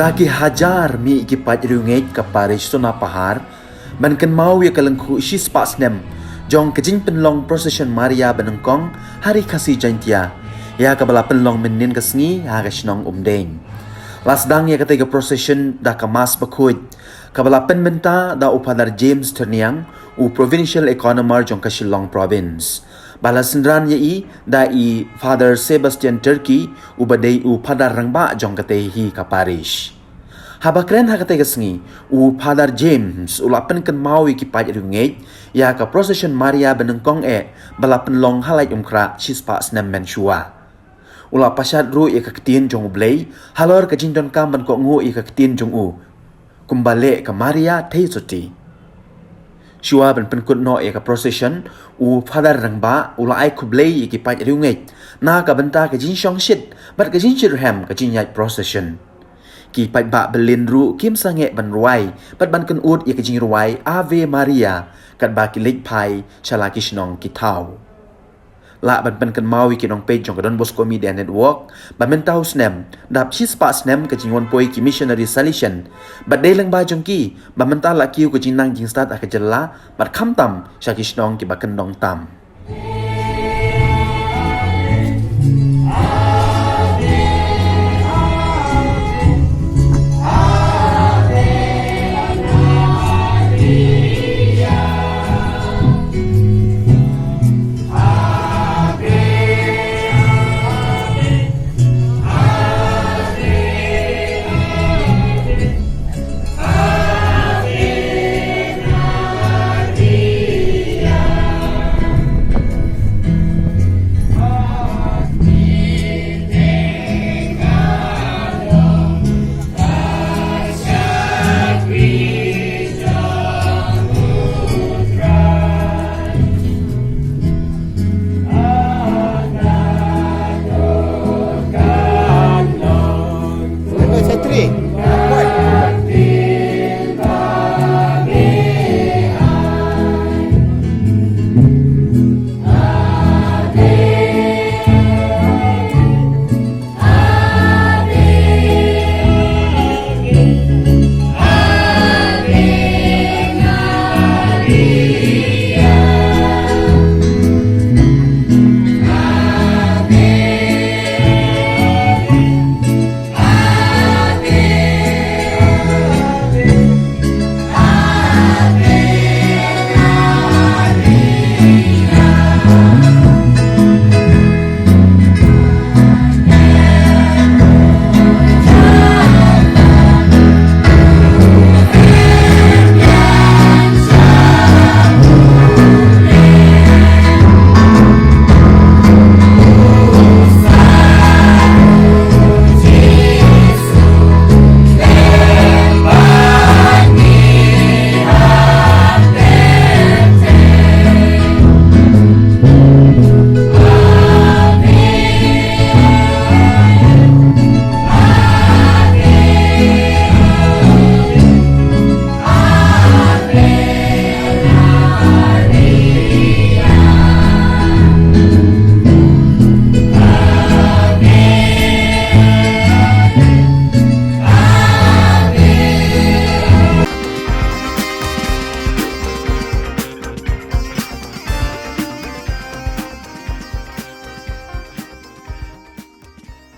Daki hajar mi ikipat rungit ke Paris sona pahar, man kan mau ya kalengku isi spas nem, jong kejing penlong procession Maria benengkong hari kasih jantia, ya kabala penlong menin kesngi ha kasnong umdeng. Lasdang ya ketiga procession dah kemas bakut, kabala penmenta da upadar James Terniang, u provincial economer jong Shillong province. Balasendran yai da i Father Sebastian Turkey ubadai u padar rangba jong katehi ka parish. Habakren ha katay kasngi u Father James ulapan kan mawi ki paj rungit ya ka procession Maria benengkong balapan long halai umkra chispa snam menshua. Ula pasyad ru ya ka ketin jong ublay halor ka jindon kam ban ko ngu ya ka ketin jong u. Kumbale ka Maria tei soti. Shua ban penkut no ya ka procession u Father rangba ula ai kublay ya ki paj rungit na ka benta ka jin shong shit bat ka jin shirham ka jin yai procession. Ki paj ba belin ru kim sange ban ruai bat ban kan ut ya ka jin ruai Ave Maria kat ba ki lek pai shala ki shnong ki tau. La ban pen kan mawi ki nong page jong ka Don Bosco Media Network ban mentau snem dap chis pa snem ka jing won poi ki missionary solution bat dei lang ba jong ki ban mental la kiu ka jing nang jing start ka jella bat kham tam sha ki shnong ki ba kan dong tam.